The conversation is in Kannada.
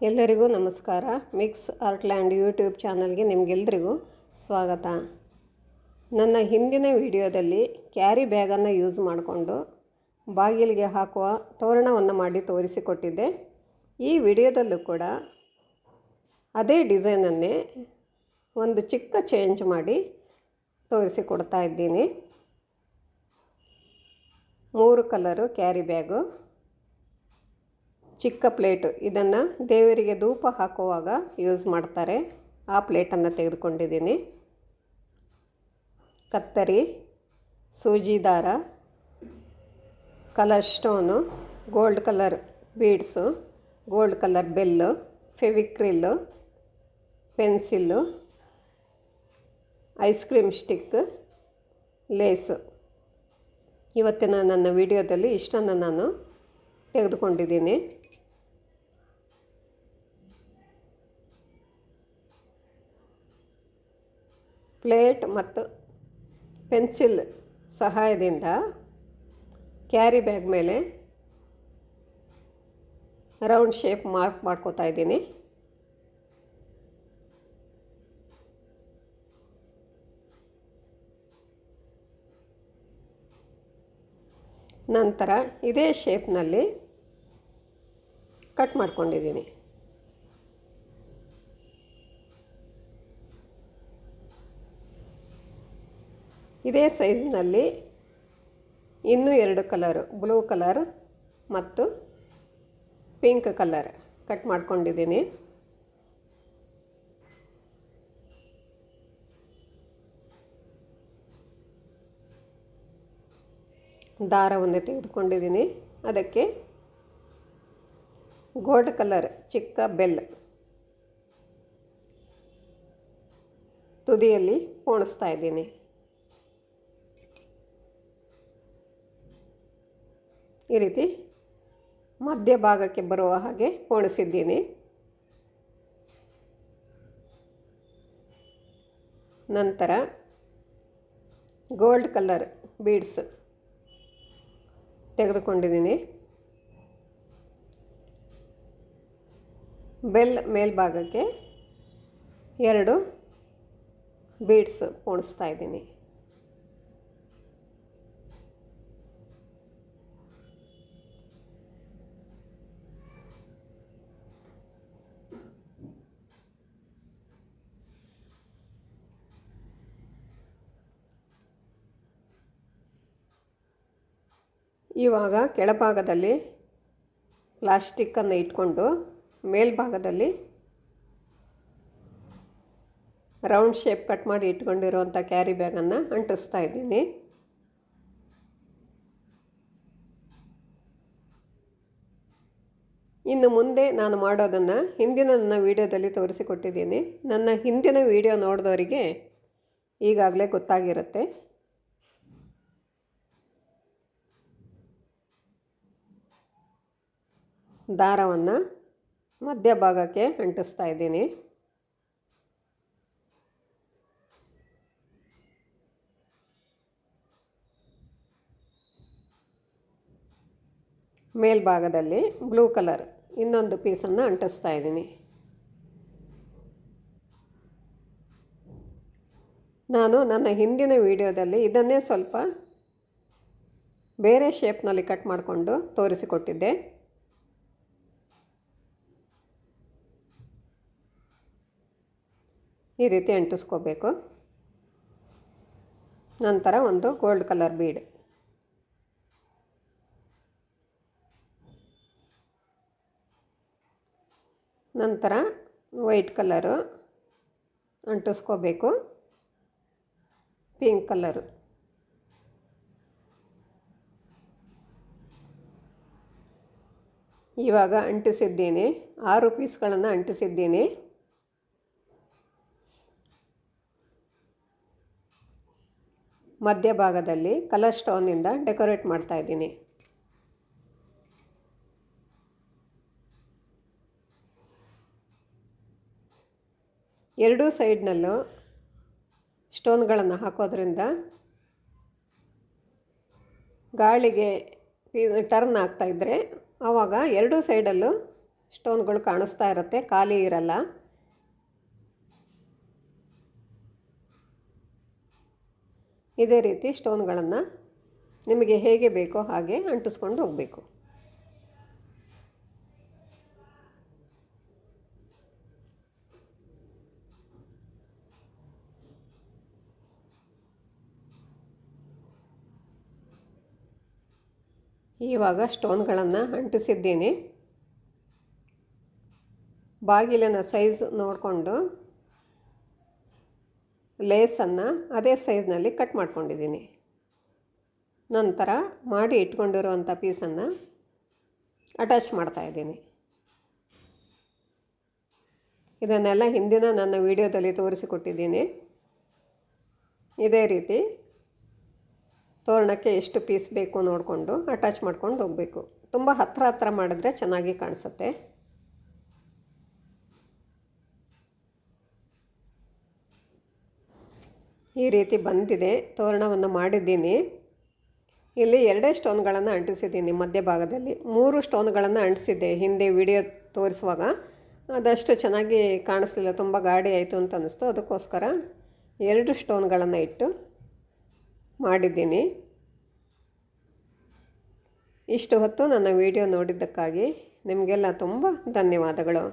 ಎಲ್ಲರಿಗೂ ನಮಸ್ಕಾರ. ಮಿಕ್ಸ್ ಆರ್ಟ್ಲ್ಯಾಂಡ್ ಯೂಟ್ಯೂಬ್ ಚಾನಲ್ಗೆ ನಿಮಗೆಲ್ಲರಿಗೂ ಸ್ವಾಗತ. ನನ್ನ ಹಿಂದಿನ ವಿಡಿಯೋದಲ್ಲಿ ಕ್ಯಾರಿ ಬ್ಯಾಗನ್ನು ಯೂಸ್ ಮಾಡಿಕೊಂಡು ಬಾಗಿಲಿಗೆ ಹಾಕುವ ತೋರಣವನ್ನು ಮಾಡಿ ತೋರಿಸಿಕೊಟ್ಟಿದ್ದೆ. ಈ ವಿಡಿಯೋದಲ್ಲೂ ಕೂಡ ಅದೇ ಡಿಸೈನನ್ನೇ ಒಂದು ಚಿಕ್ಕ ಚೇಂಜ್ ಮಾಡಿ ತೋರಿಸಿಕೊಡ್ತಾ ಇದ್ದೀನಿ. 3 ಕಲರು ಕ್ಯಾರಿ ಬ್ಯಾಗು, ಚಿಕ್ಕ ಪ್ಲೇಟು, ಇದನ್ನು ದೇವರಿಗೆ ಧೂಪ ಹಾಕುವಾಗ ಯೂಸ್ ಮಾಡ್ತಾರೆ. ಆ ಪ್ಲೇಟನ್ನು ತೆಗೆದುಕೊಂಡಿದ್ದೀನಿ. ಕತ್ತರಿ, ಸೂಜಿ ದಾರ, colour stone, gold colour beads, gold colour bell, Fevicryl, pencil, ice cream stick, lace. ಇವತ್ತಿನ ನನ್ನ ವಿಡಿಯೋದಲ್ಲಿ ಇಷ್ಟನ್ನು ನಾನು ತೆಗೆದುಕೊಂಡಿದ್ದೀನಿ. ಪ್ಲೇಟ್ ಮತ್ತು ಪೆನ್ಸಿಲ್ ಸಹಾಯದಿಂದ ಕ್ಯಾರಿ ಬ್ಯಾಗ್ ಮೇಲೆ ರೌಂಡ್ ಶೇಪ್ ಮಾರ್ಕ್ ಮಾಡ್ಕೋತಾ ಇದ್ದೀನಿ. ನಂತರ ಇದೇ ಶೇಪ್ನಲ್ಲಿ ಕಟ್ ಮಾಡ್ಕೊಂಡಿದ್ದೀನಿ. ಇದೇ ಸೈಜ್ನಲ್ಲಿ ಇನ್ನೂ 2 ಕಲರು, ಬ್ಲೂ ಕಲರ್ ಮತ್ತು ಪಿಂಕ್ ಕಲರ್ ಕಟ್ ಮಾಡ್ಕೊಂಡಿದ್ದೀನಿ. ದಾರವನ್ನು ತೆಗೆದುಕೊಂಡಿದ್ದೀನಿ. ಅದಕ್ಕೆ ಗೋಲ್ಡ್ ಕಲರ್ ಚಿಕ್ಕ ಬೆಲ್ ತುದಿಯಲ್ಲಿ ಪೋಣಿಸ್ತಾ ಇದ್ದೀನಿ. ಈ ರೀತಿ ಮಧ್ಯಭಾಗಕ್ಕೆ ಬರುವ ಹಾಗೆ ಪೋಣಿಸಿದ್ದೀನಿ. ನಂತರ ಗೋಲ್ಡ್ ಕಲರ್ ಬೀಡ್ಸ್ ತೆಗೆದುಕೊಂಡಿದ್ದೀನಿ. ಬೆಲ್ ಮೇಲ್ಭಾಗಕ್ಕೆ 2 ಬೀಡ್ಸ್ ಪೋಣಿಸ್ತಾ ಇದ್ದೀನಿ. ಇವಾಗ ಕೆಳಭಾಗದಲ್ಲಿ ಪ್ಲಾಸ್ಟಿಕ್ಕನ್ನು ಇಟ್ಕೊಂಡು ಮೇಲ್ಭಾಗದಲ್ಲಿ ರೌಂಡ್ ಶೇಪ್ ಕಟ್ ಮಾಡಿ ಇಟ್ಕೊಂಡಿರುವಂಥ ಕ್ಯಾರಿ ಬ್ಯಾಗನ್ನು ಅಂಟಿಸ್ತಾ ಇದ್ದೀನಿ. ಇನ್ನು ಮುಂದೆ ನಾನು ಮಾಡೋದನ್ನು ಹಿಂದಿನ ನನ್ನ ವಿಡಿಯೋದಲ್ಲಿ ತೋರಿಸಿಕೊಟ್ಟಿದ್ದೀನಿ. ನನ್ನ ಹಿಂದಿನ ವಿಡಿಯೋ ನೋಡಿದವರಿಗೆ ಈಗಾಗಲೇ ಗೊತ್ತಾಗಿರುತ್ತೆ. ದಾರವನ್ನು ಮಧ್ಯಭಾಗಕ್ಕೆ ಅಂಟಿಸ್ತಾ ಇದ್ದೀನಿ. ಮೇಲ್ಭಾಗದಲ್ಲಿ ಬ್ಲೂ ಕಲರ್ ಇನ್ನೊಂದು ಪೀಸನ್ನು ಅಂಟಿಸ್ತಾ ಇದ್ದೀನಿ. ನಾನು ನನ್ನ ಹಿಂದಿನ ವಿಡಿಯೋದಲ್ಲಿ ಇದನ್ನೇ ಸ್ವಲ್ಪ ಬೇರೆ ಶೇಪ್ನಲ್ಲಿ ಕಟ್ ಮಾಡಿಕೊಂಡು ತೋರಿಸಿಕೊಟ್ಟಿದ್ದೆ. ಈ ರೀತಿ ಅಂಟಿಸ್ಕೋಬೇಕು. ನಂತರ ಒಂದು ಗೋಲ್ಡ್ ಕಲರ್ ಬೀಡ್, ನಂತರ ವೈಟ್ ಕಲರು ಅಂಟಿಸ್ಕೋಬೇಕು. ಪಿಂಕ್ ಕಲರು, ಇವಾಗ ಅಂಟಿಸಿದ್ದೀನಿ. 6 ಪೀಸ್ಗಳನ್ನು ಅಂಟಿಸಿದ್ದೀನಿ. ಮಧ್ಯಭಾಗದಲ್ಲಿ ಕಲರ್ ಸ್ಟೋನಿಂದ ಡೆಕೋರೇಟ್ ಮಾಡ್ತಾ ಇದ್ದೀನಿ. ಎರಡೂ ಸೈಡ್ನಲ್ಲೂ ಸ್ಟೋನ್ಗಳನ್ನು ಹಾಕೋದ್ರಿಂದ ಗಾಳಿಗೆ ಟರ್ನ್ ಆಗ್ತಾಯಿದ್ರೆ ಆವಾಗ ಎರಡೂ ಸೈಡಲ್ಲೂ ಸ್ಟೋನ್ಗಳು ಕಾಣಿಸ್ತಾ ಇರುತ್ತೆ, ಖಾಲಿ ಇರಲ್ಲ. ಇದೇ ರೀತಿ ಸ್ಟೋನ್ಗಳನ್ನು ನಿಮಗೆ ಹೇಗೆ ಬೇಕೋ ಹಾಗೆ ಅಂಟಿಸ್ಕೊಂಡು ಹೋಗಬೇಕು. ಇವಾಗ ಸ್ಟೋನ್ಗಳನ್ನು ಅಂಟಿಸಿದ್ದೀನಿ. ಬಾಗಿಲಿನ ಸೈಜ್ ನೋಡಿಕೊಂಡು ಲೇಸನ್ನು ಅದೇ ಸೈಜ್ನಲ್ಲಿ ಕಟ್ ಮಾಡ್ಕೊಂಡಿದ್ದೀನಿ. ನಂತರ ಮಾಡಿ ಇಟ್ಕೊಂಡಿರುವಂಥ ಪೀಸನ್ನು ಅಟ್ಯಾಚ್ ಮಾಡ್ತಾಯಿದ್ದೀನಿ. ಇದನ್ನೆಲ್ಲ ಹಿಂದಿನ ನನ್ನ ವಿಡಿಯೋದಲ್ಲಿ ತೋರಿಸಿಕೊಟ್ಟಿದ್ದೀನಿ. ಇದೇ ರೀತಿ ತೋರಣಕ್ಕೆ ಎಷ್ಟು ಪೀಸ್ ಬೇಕು ನೋಡಿಕೊಂಡು ಅಟ್ಯಾಚ್ ಮಾಡ್ಕೊಂಡು ಹೋಗಬೇಕು. ತುಂಬ ಹತ್ತಿರ ಮಾಡಿದ್ರೆ ಚೆನ್ನಾಗಿ ಕಾಣಿಸುತ್ತೆ. ಈ ರೀತಿ ಬಂದಿದೆ. ತೋರಣವನ್ನು ಮಾಡಿದ್ದೀನಿ. ಇಲ್ಲಿ 2 ಸ್ಟೋನ್ಗಳನ್ನು ಅಂಟಿಸಿದ್ದೀನಿ ಮಧ್ಯಭಾಗದಲ್ಲಿ. 3 ಸ್ಟೋನ್ಗಳನ್ನು ಅಂಟಿಸಿದ್ದೆ ಹಿಂದೆ ವಿಡಿಯೋ ತೋರಿಸುವಾಗ. ಅದಷ್ಟು ಚೆನ್ನಾಗಿ ಕಾಣಿಸ್ಲಿಲ್ಲ, ತುಂಬ ಗಾಡಿ ಆಯಿತು ಅಂತ ಅನ್ನಿಸ್ತು. ಅದಕ್ಕೋಸ್ಕರ 2 ಸ್ಟೋನ್ಗಳನ್ನು ಇಟ್ಟು ಮಾಡಿದ್ದೀನಿ. ಇಷ್ಟು ಹೊತ್ತು ನನ್ನ ವಿಡಿಯೋ ನೋಡಿದ್ದಕ್ಕಾಗಿ ನಿಮಗೆಲ್ಲ ತುಂಬ ಧನ್ಯವಾದಗಳು.